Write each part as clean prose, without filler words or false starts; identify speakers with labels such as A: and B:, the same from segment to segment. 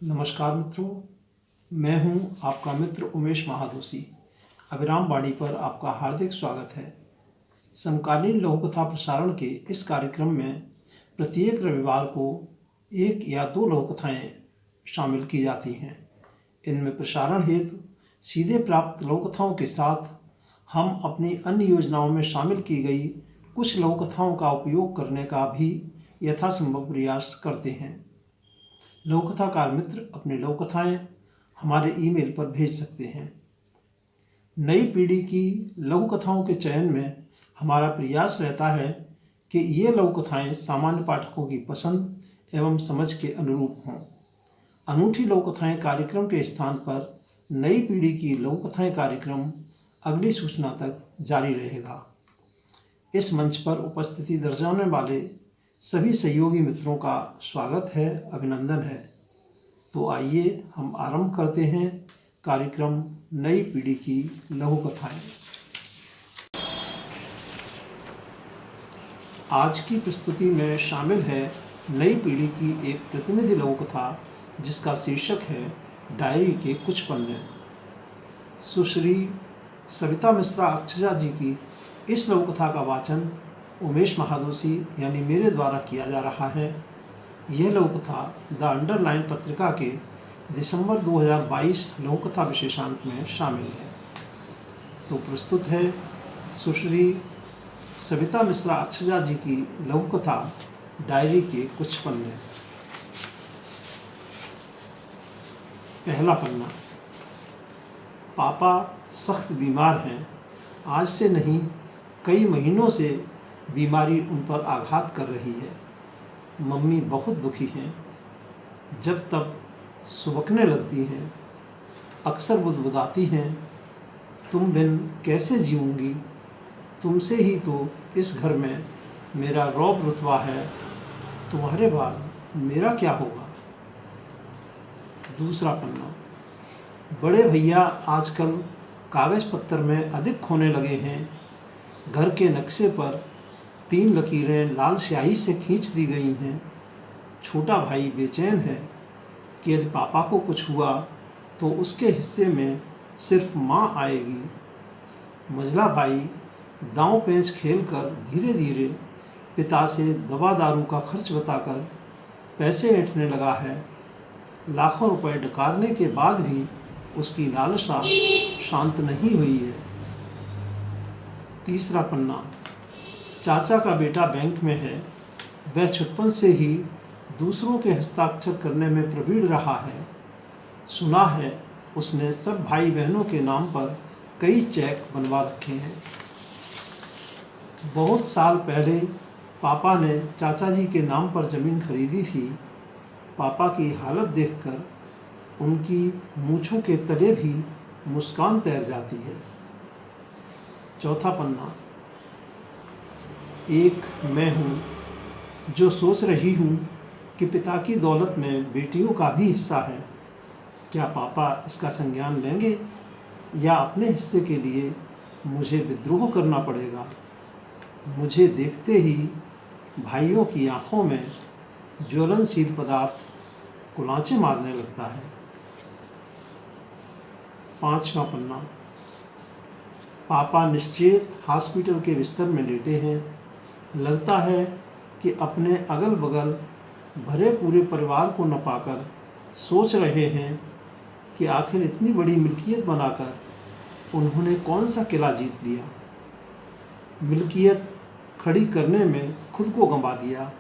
A: नमस्कार मित्रों, मैं हूं आपका मित्र उमेश महादोशी। अभिराम वाणी पर आपका हार्दिक स्वागत है। समकालीन लघु कथा प्रसारण के इस कार्यक्रम में प्रत्येक रविवार को एक या दो लघु कथाएँ शामिल की जाती हैं। इनमें प्रसारण हेतु सीधे प्राप्त लघु कथाओं के साथ हम अपनी अन्य योजनाओं में शामिल की गई कुछ लघु कथाओं का उपयोग करने का भी यथासंभव प्रयास करते हैं। लघु कथाकार मित्र अपनी लघु कथाएँ हमारे ईमेल पर भेज सकते हैं। नई पीढ़ी की लघु कथाओं के चयन में हमारा प्रयास रहता है कि ये लघु कथाएँ सामान्य पाठकों की पसंद एवं समझ के अनुरूप हों। अनूठी लघु कथाएँ कार्यक्रम के स्थान पर नई पीढ़ी की लघु कथाएँ कार्यक्रम अगली सूचना तक जारी रहेगा। इस मंच पर उपस्थिति दर्शाने वाले सभी सहयोगी मित्रों का स्वागत है, अभिनंदन है। तो आइए हम आरंभ करते हैं कार्यक्रम नई पीढ़ी की लघु कथाएँ। आज की प्रस्तुति में शामिल है नई पीढ़ी की एक प्रतिनिधि लघु कथा जिसका शीर्षक है डायरी के कुछ पन्ने। सुश्री सविता मिश्रा अक्षजा जी की इस लघु कथा का वाचन उमेश महादोशी यानी मेरे द्वारा किया जा रहा है। यह लघु कथा द अंडरलाइन पत्रिका के दिसंबर 2022 लघु कथा विशेषांक में शामिल है। तो प्रस्तुत है सुश्री सविता मिश्रा अक्षजा जी की लघु कथा डायरी के कुछ पन्ने। पहला पन्ना। पापा सख्त बीमार हैं। आज से नहीं, कई महीनों से बीमारी उन पर आघात कर रही है। मम्मी बहुत दुखी हैं। जब तब सुबकने लगती हैं, अक्सर बुदबुदाती हैं, तुम बिन कैसे जीऊँगी, तुमसे ही तो इस घर में मेरा रौब रुतबा है, तुम्हारे बाद मेरा क्या होगा। दूसरा पन्ना। बड़े भैया आजकल कागज़ पत्तर में अधिक खोने लगे हैं। घर के नक्शे पर 3 लकीरें लाल स्याही से खींच दी गई हैं। छोटा भाई बेचैन है कि यदि पापा को कुछ हुआ तो उसके हिस्से में सिर्फ माँ आएगी। मझला भाई दांव पेंच खेलकर धीरे धीरे पिता से दवा दारू का खर्च बताकर पैसे ऐंठने लगा है। लाखों रुपए डकारने के बाद भी उसकी लालसा शांत नहीं हुई है। तीसरा पन्ना। चाचा का बेटा बैंक में है। वह छुटपन से ही दूसरों के हस्ताक्षर करने में प्रवीण रहा है। सुना है उसने सब भाई बहनों के नाम पर कई चेक बनवा रखे हैं। बहुत साल पहले पापा ने चाचा जी के नाम पर ज़मीन खरीदी थी। पापा की हालत देखकर उनकी मूँछों के तले भी मुस्कान तैर जाती है। चौथा पन्ना। एक मैं हूँ जो सोच रही हूँ कि पिता की दौलत में बेटियों का भी हिस्सा है। क्या पापा इसका संज्ञान लेंगे या अपने हिस्से के लिए मुझे विद्रोह करना पड़ेगा। मुझे देखते ही भाइयों की आंखों में ज्वलनशील पदार्थ कुलांचे मारने लगता है। पांचवा पन्ना। पापा निश्चेत हॉस्पिटल के बिस्तर में लेटे हैं। लगता है कि अपने अगल बगल भरे पूरे परिवार को न पाकर सोच रहे हैं कि आखिर इतनी बड़ी मिल्कियत बनाकर उन्होंने कौन सा किला जीत लिया। मिल्कियत खड़ी करने में खुद को गंवा दिया।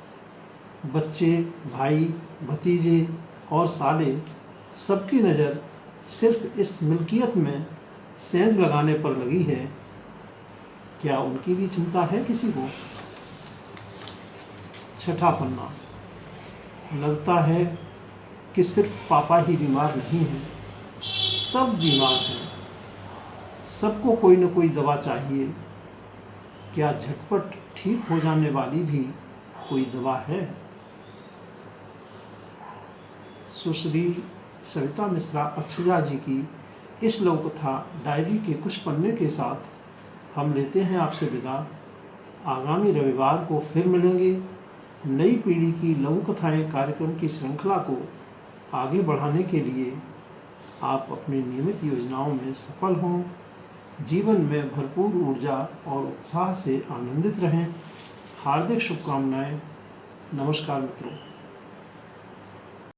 A: बच्चे, भाई, भतीजे और साले, सबकी नज़र सिर्फ इस मिल्कियत में सेंध लगाने पर लगी है। क्या उनकी भी चिंता है किसी को। छठा पन्ना। लगता है कि सिर्फ पापा ही बीमार नहीं हैं, सब बीमार हैं। सबको कोई न कोई दवा चाहिए। क्या झटपट ठीक हो जाने वाली भी कोई दवा है। सुश्री सविता मिश्रा अक्षजा जी की इस लघु कथा डायरी के कुछ पन्ने के साथ हम लेते हैं आपसे विदा। आगामी रविवार को फिर मिलेंगे। नई पीढ़ी की लघु कथाएँ कार्यक्रम की श्रृंखला को आगे बढ़ाने के लिए आप अपनी नियमित योजनाओं में सफल हों, जीवन में भरपूर ऊर्जा और उत्साह से आनंदित रहें। हार्दिक शुभकामनाएं। नमस्कार मित्रों।